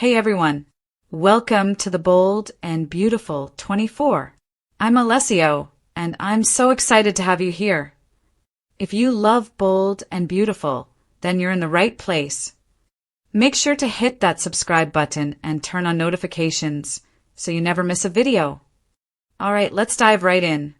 Hey everyone, welcome to the Bold and Beautiful 24. I'm Alessio, and I'm so excited to have you here. If you love bold and beautiful, then you're in the right place. Make sure to hit that subscribe button and turn on notifications so you never miss a video. Alright, let's dive right in.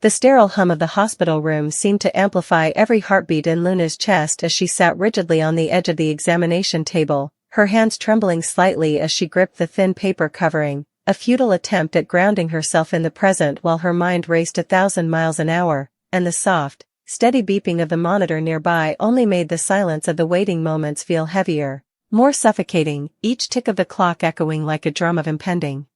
The sterile hum of the hospital room seemed to amplify every heartbeat in Luna's chest as she sat rigidly on the edge of the examination table, her hands trembling slightly as she gripped the thin paper covering, a futile attempt at grounding herself in the present while her mind raced 1,000 miles an hour, and the soft, steady beeping of the monitor nearby only made the silence of the waiting moments feel heavier, more suffocating, each tick of the clock echoing like a drum of impending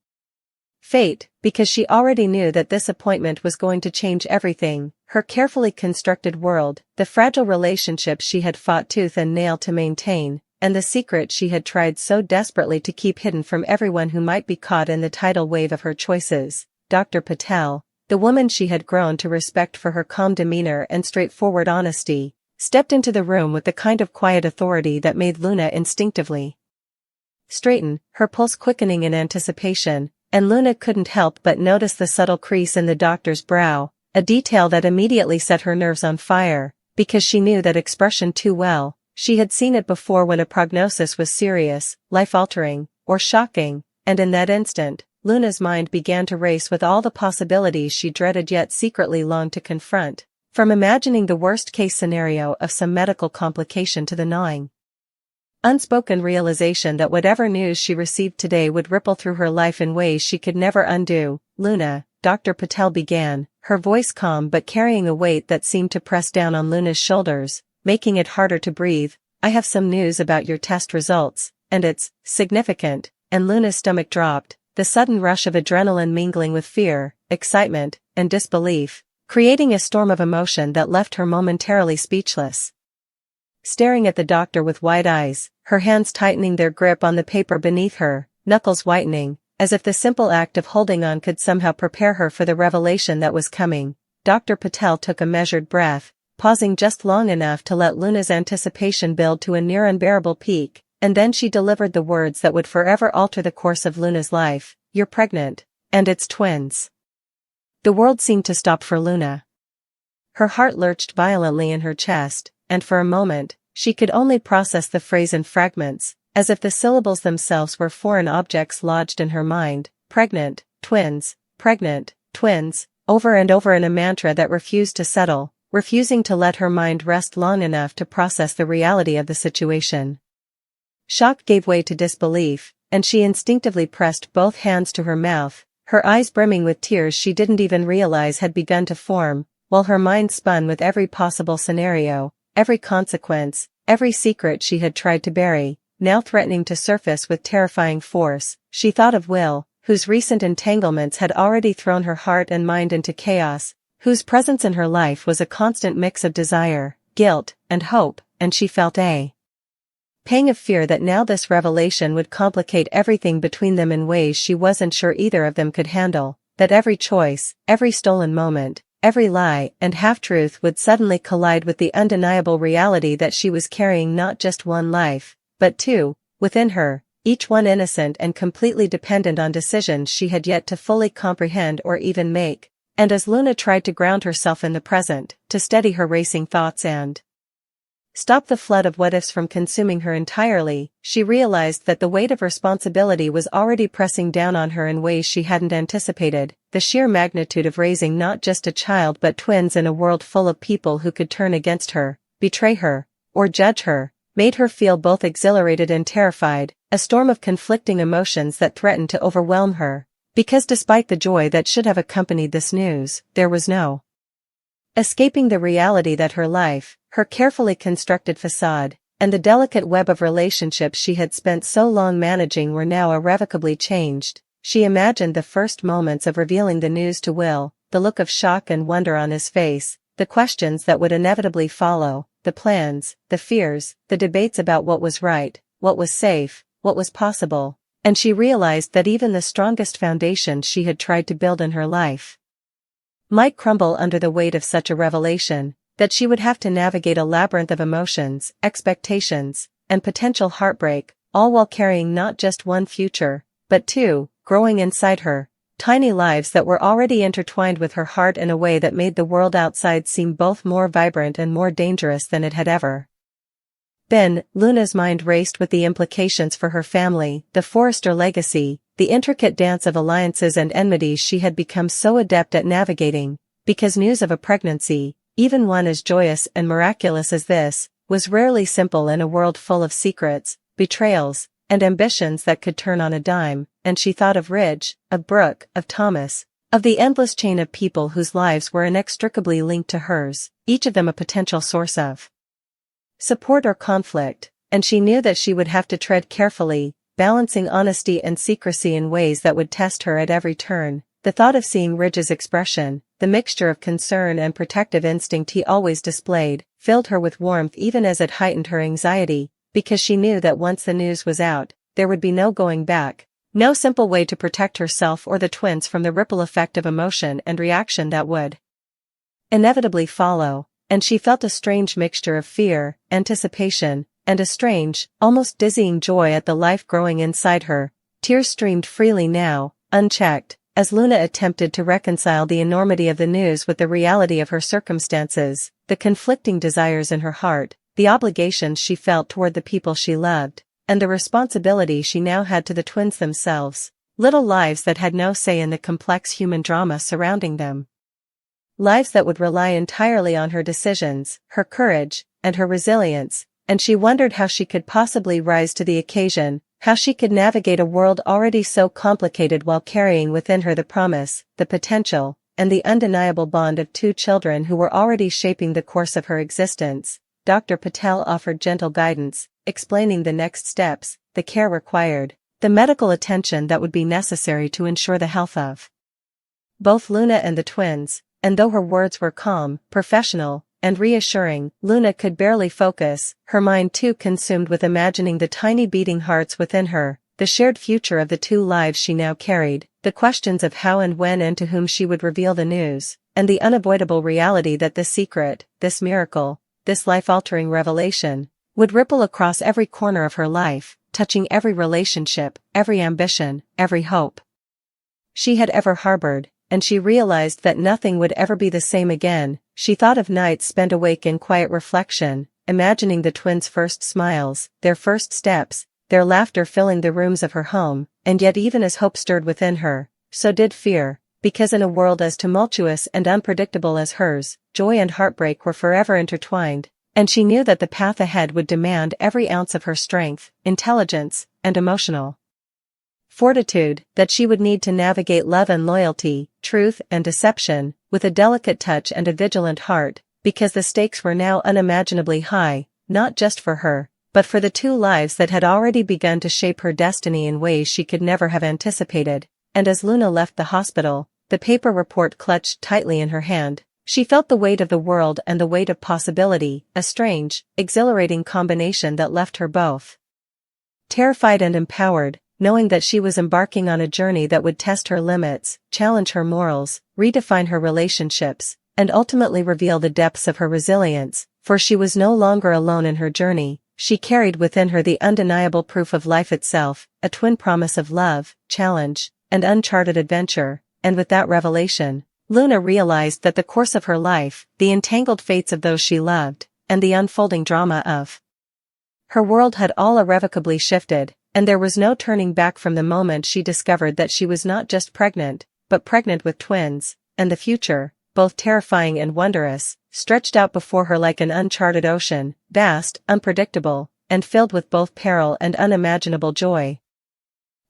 fate, because she already knew that this appointment was going to change everything, her carefully constructed world, the fragile relationships she had fought tooth and nail to maintain, and the secret she had tried so desperately to keep hidden from everyone who might be caught in the tidal wave of her choices. Dr. Patel, the woman she had grown to respect for her calm demeanor and straightforward honesty, stepped into the room with the kind of quiet authority that made Luna instinctively straighten, her pulse quickening in anticipation, and Luna couldn't help but notice the subtle crease in the doctor's brow, a detail that immediately set her nerves on fire, because she knew that expression too well. She had seen it before when a prognosis was serious, life-altering, or shocking, and in that instant, Luna's mind began to race with all the possibilities she dreaded yet secretly longed to confront, from imagining the worst-case scenario of some medical complication to the gnawing, unspoken realization that whatever news she received today would ripple through her life in ways she could never undo. Luna, Dr. Patel began, her voice calm but carrying a weight that seemed to press down on Luna's shoulders, making it harder to breathe. I have some news about your test results, and it's significant, and Luna's stomach dropped, the sudden rush of adrenaline mingling with fear, excitement, and disbelief, creating a storm of emotion that left her momentarily speechless. Staring at the doctor with wide eyes, her hands tightening their grip on the paper beneath her, knuckles whitening, as if the simple act of holding on could somehow prepare her for the revelation that was coming, Dr. Patel took a measured breath, pausing just long enough to let Luna's anticipation build to a near unbearable peak, and then she delivered the words that would forever alter the course of Luna's life. You're pregnant. And it's twins. The world seemed to stop for Luna. Her heart lurched violently in her chest, and for a moment, she could only process the phrase in fragments, as if the syllables themselves were foreign objects lodged in her mind. Pregnant, twins, over and over in a mantra that refused to settle, refusing to let her mind rest long enough to process the reality of the situation. Shock gave way to disbelief, and she instinctively pressed both hands to her mouth, her eyes brimming with tears she didn't even realize had begun to form, while her mind spun with every possible scenario, every consequence, every secret she had tried to bury, now threatening to surface with terrifying force. She thought of Will, whose recent entanglements had already thrown her heart and mind into chaos, whose presence in her life was a constant mix of desire, guilt, and hope, and she felt a pang of fear that now this revelation would complicate everything between them in ways she wasn't sure either of them could handle, that every choice, every stolen moment, every lie and half-truth would suddenly collide with the undeniable reality that she was carrying not just one life, but two, within her, each one innocent and completely dependent on decisions she had yet to fully comprehend or even make. And as Luna tried to ground herself in the present, to steady her racing thoughts and stop the flood of what-ifs from consuming her entirely, she realized that the weight of responsibility was already pressing down on her in ways she hadn't anticipated. The sheer magnitude of raising not just a child but twins in a world full of people who could turn against her, betray her, or judge her, made her feel both exhilarated and terrified, a storm of conflicting emotions that threatened to overwhelm her. Because despite the joy that should have accompanied this news, there was no escaping the reality that her life, her carefully constructed facade, and the delicate web of relationships she had spent so long managing were now irrevocably changed. She imagined the first moments of revealing the news to Will, the look of shock and wonder on his face, the questions that would inevitably follow, the plans, the fears, the debates about what was right, what was safe, what was possible, and she realized that even the strongest foundations she had tried to build in her life might crumble under the weight of such a revelation, that she would have to navigate a labyrinth of emotions, expectations, and potential heartbreak, all while carrying not just one future, but two, growing inside her, tiny lives that were already intertwined with her heart in a way that made the world outside seem both more vibrant and more dangerous than it had ever been. Luna's mind raced with the implications for her family, the Forrester legacy, the intricate dance of alliances and enmities she had become so adept at navigating, because news of a pregnancy, even one as joyous and miraculous as this, was rarely simple in a world full of secrets, betrayals, and ambitions that could turn on a dime. And she thought of Ridge, of Brooke, of Thomas, of the endless chain of people whose lives were inextricably linked to hers, each of them a potential source of support or conflict, and she knew that she would have to tread carefully, balancing honesty and secrecy in ways that would test her at every turn. The thought of seeing Ridge's expression, the mixture of concern and protective instinct he always displayed, filled her with warmth even as it heightened her anxiety, because she knew that once the news was out, there would be no going back, no simple way to protect herself or the twins from the ripple effect of emotion and reaction that would inevitably follow, and she felt a strange mixture of fear, anticipation, and a strange, almost dizzying joy at the life growing inside her. Tears streamed freely now, unchecked, as Luna attempted to reconcile the enormity of the news with the reality of her circumstances, the conflicting desires in her heart, the obligations she felt toward the people she loved, and the responsibility she now had to the twins themselves, little lives that had no say in the complex human drama surrounding them. Lives that would rely entirely on her decisions, her courage, and her resilience, and she wondered how she could possibly rise to the occasion, how she could navigate a world already so complicated while carrying within her the promise, the potential, and the undeniable bond of two children who were already shaping the course of her existence. Dr. Patel offered gentle guidance, explaining the next steps, the care required, the medical attention that would be necessary to ensure the health of both Luna and the twins, and though her words were calm, professional, and reassuring, Luna could barely focus, her mind too consumed with imagining the tiny beating hearts within her, the shared future of the two lives she now carried, the questions of how and when and to whom she would reveal the news, and the unavoidable reality that this secret, this miracle, this life-altering revelation, would ripple across every corner of her life, touching every relationship, every ambition, every hope she had ever harbored. And she realized that nothing would ever be the same again. She thought of nights spent awake in quiet reflection, imagining the twins' first smiles, their first steps, their laughter filling the rooms of her home, and yet even as hope stirred within her, so did fear, because in a world as tumultuous and unpredictable as hers, joy and heartbreak were forever intertwined, and she knew that the path ahead would demand every ounce of her strength, intelligence, and emotional fortitude that she would need to navigate love and loyalty, truth and deception, with a delicate touch and a vigilant heart, because the stakes were now unimaginably high, not just for her, but for the two lives that had already begun to shape her destiny in ways she could never have anticipated. And as Luna left the hospital, the paper report clutched tightly in her hand, she felt the weight of the world and the weight of possibility, a strange, exhilarating combination that left her both terrified and empowered, knowing that she was embarking on a journey that would test her limits, challenge her morals, redefine her relationships, and ultimately reveal the depths of her resilience, for she was no longer alone in her journey. She carried within her the undeniable proof of life itself, a twin promise of love, challenge, and uncharted adventure, and with that revelation, Luna realized that the course of her life, the entangled fates of those she loved, and the unfolding drama of her world had all irrevocably shifted, and there was no turning back from the moment she discovered that she was not just pregnant, but pregnant with twins, and the future, both terrifying and wondrous, stretched out before her like an uncharted ocean, vast, unpredictable, and filled with both peril and unimaginable joy.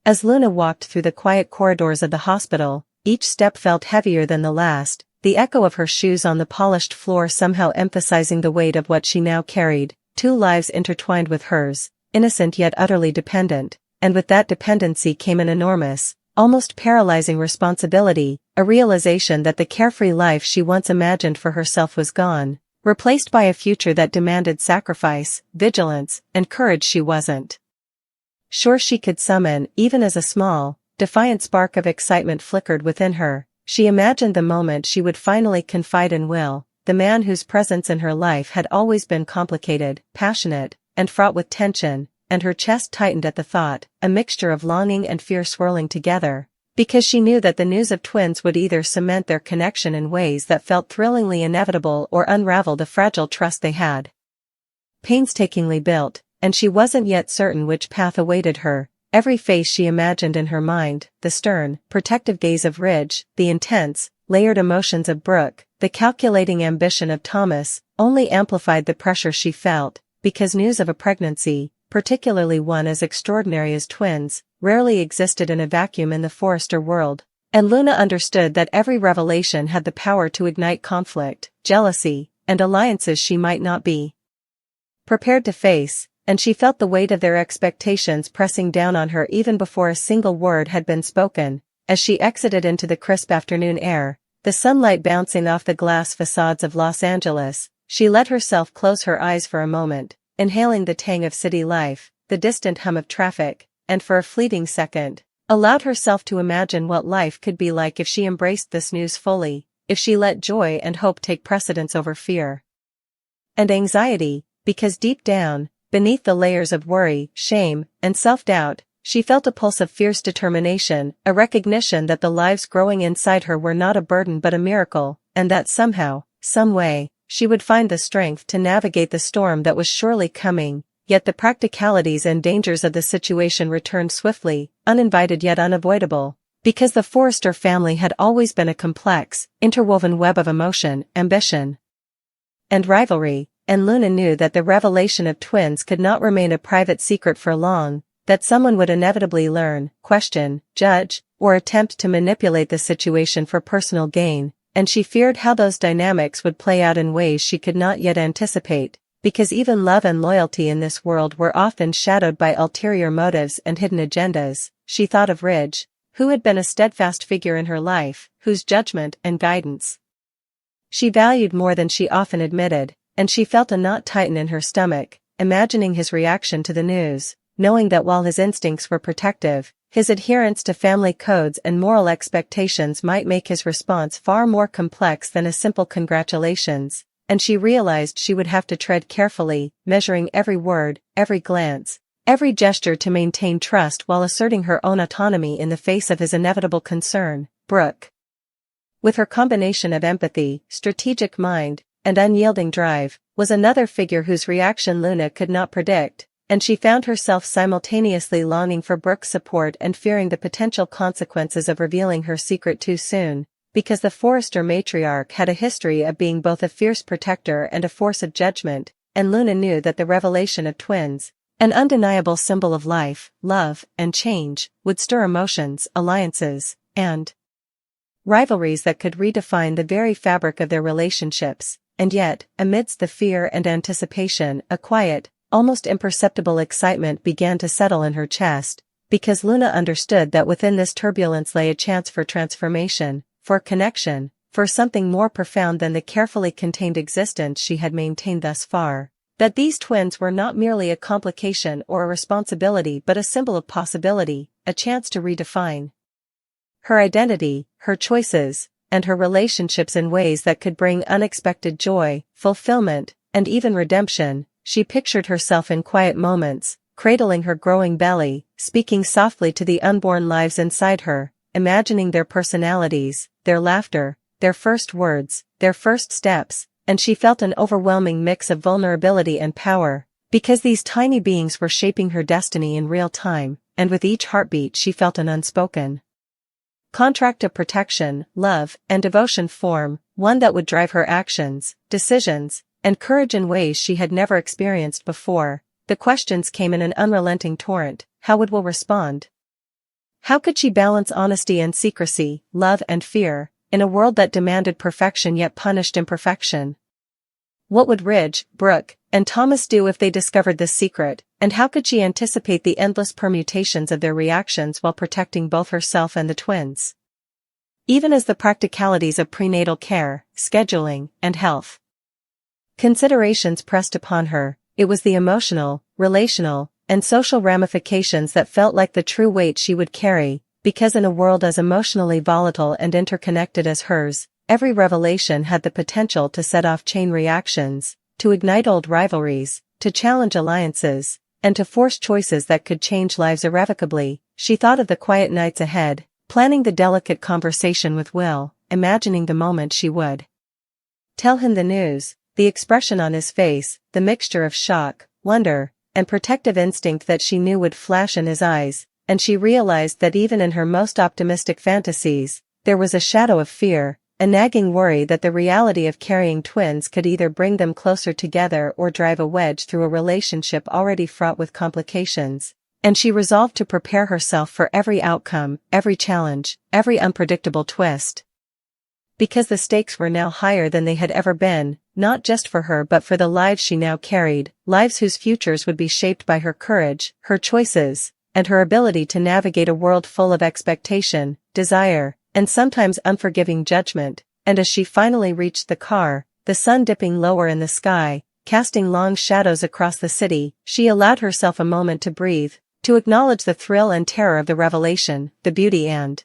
As Luna walked through the quiet corridors of the hospital, each step felt heavier than the last, the echo of her shoes on the polished floor somehow emphasizing the weight of what she now carried, two lives intertwined with hers, innocent yet utterly dependent, and with that dependency came an enormous, almost paralyzing responsibility, a realization that the carefree life she once imagined for herself was gone, replaced by a future that demanded sacrifice, vigilance, and courage she wasn't sure she could summon. Even as a small, defiant spark of excitement flickered within her, she imagined the moment she would finally confide in Will, the man whose presence in her life had always been complicated, passionate, and fraught with tension, and her chest tightened at the thought, a mixture of longing and fear swirling together, because she knew that the news of twins would either cement their connection in ways that felt thrillingly inevitable or unravel the fragile trust they had painstakingly built, and she wasn't yet certain which path awaited her. Every face she imagined in her mind, the stern, protective gaze of Ridge, the intense, layered emotions of Brooke, the calculating ambition of Thomas, only amplified the pressure she felt, because news of a pregnancy, particularly one as extraordinary as twins, rarely existed in a vacuum in the Forrester world, and Luna understood that every revelation had the power to ignite conflict, jealousy, and alliances she might not be prepared to face, and she felt the weight of their expectations pressing down on her even before a single word had been spoken. As she exited into the crisp afternoon air, the sunlight bouncing off the glass facades of Los Angeles, she let herself close her eyes for a moment, inhaling the tang of city life, the distant hum of traffic, and for a fleeting second, allowed herself to imagine what life could be like if she embraced this news fully, if she let joy and hope take precedence over fear and anxiety, because deep down, beneath the layers of worry, shame, and self-doubt, she felt a pulse of fierce determination, a recognition that the lives growing inside her were not a burden but a miracle, and that somehow, some way, she would find the strength to navigate the storm that was surely coming. Yet the practicalities and dangers of the situation returned swiftly, uninvited yet unavoidable, because the Forrester family had always been a complex, interwoven web of emotion, ambition, and rivalry, and Luna knew that the revelation of twins could not remain a private secret for long, that someone would inevitably learn, question, judge, or attempt to manipulate the situation for personal gain, and she feared how those dynamics would play out in ways she could not yet anticipate, because even love and loyalty in this world were often shadowed by ulterior motives and hidden agendas. She thought of Ridge, who had been a steadfast figure in her life, whose judgment and guidance she valued more than she often admitted, and she felt a knot tighten in her stomach, imagining his reaction to the news, knowing that while his instincts were protective, his adherence to family codes and moral expectations might make his response far more complex than a simple congratulations, and she realized she would have to tread carefully, measuring every word, every glance, every gesture to maintain trust while asserting her own autonomy in the face of his inevitable concern. Brooke, with her combination of empathy, strategic mind, and unyielding drive, was another figure whose reaction Luna could not predict, and she found herself simultaneously longing for Brooke's support and fearing the potential consequences of revealing her secret too soon, because the Forrester matriarch had a history of being both a fierce protector and a force of judgment, and Luna knew that the revelation of twins, an undeniable symbol of life, love, and change, would stir emotions, alliances, and rivalries that could redefine the very fabric of their relationships. And yet, amidst the fear and anticipation, a quiet, almost imperceptible excitement began to settle in her chest, because Luna understood that within this turbulence lay a chance for transformation, for connection, for something more profound than the carefully contained existence she had maintained thus far. That these twins were not merely a complication or a responsibility but a symbol of possibility, a chance to redefine her identity, her choices, and her relationships in ways that could bring unexpected joy, fulfillment, and even redemption. She pictured herself in quiet moments, cradling her growing belly, speaking softly to the unborn lives inside her, imagining their personalities, their laughter, their first words, their first steps, and she felt an overwhelming mix of vulnerability and power, because these tiny beings were shaping her destiny in real time, and with each heartbeat she felt an unspoken contract of protection, love, and devotion form, one that would drive her actions, decisions, and courage in ways she had never experienced before. The questions came in an unrelenting torrent. How would Will respond? How could she balance honesty and secrecy, love and fear, in a world that demanded perfection yet punished imperfection? What would Ridge, Brooke, and Thomas do if they discovered this secret, and how could she anticipate the endless permutations of their reactions while protecting both herself and the twins? Even as the practicalities of prenatal care, scheduling, and health considerations pressed upon her, it was the emotional, relational, and social ramifications that felt like the true weight she would carry, because in a world as emotionally volatile and interconnected as hers, every revelation had the potential to set off chain reactions, to ignite old rivalries, to challenge alliances, and to force choices that could change lives irrevocably. She thought of the quiet nights ahead, planning the delicate conversation with Will, imagining the moment she would tell him the news, the expression on his face, the mixture of shock, wonder, and protective instinct that she knew would flash in his eyes, and she realized that even in her most optimistic fantasies, there was a shadow of fear, a nagging worry that the reality of carrying twins could either bring them closer together or drive a wedge through a relationship already fraught with complications. And she resolved to prepare herself for every outcome, every challenge, every unpredictable twist. Because the stakes were now higher than they had ever been, not just for her but for the lives she now carried, lives whose futures would be shaped by her courage, her choices, and her ability to navigate a world full of expectation, desire, and sometimes unforgiving judgment. And as she finally reached the car, the sun dipping lower in the sky, casting long shadows across the city, she allowed herself a moment to breathe, to acknowledge the thrill and terror of the revelation, the beauty and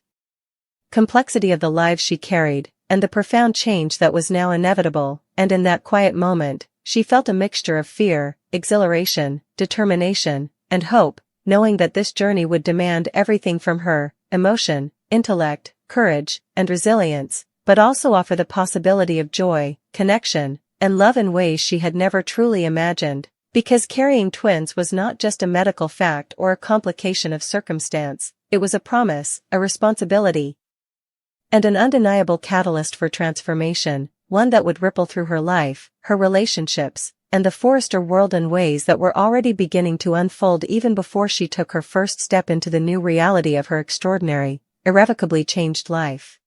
complexity of the lives she carried, and the profound change that was now inevitable. And in that quiet moment, she felt a mixture of fear, exhilaration, determination, and hope, knowing that this journey would demand everything from her: emotion, intellect, courage, and resilience, but also offer the possibility of joy, connection, and love in ways she had never truly imagined. Because carrying twins was not just a medical fact or a complication of circumstance, it was a promise, a responsibility, and an undeniable catalyst for transformation, one that would ripple through her life, her relationships, and the Forrester world in ways that were already beginning to unfold even before she took her first step into the new reality of her extraordinary, irrevocably changed life.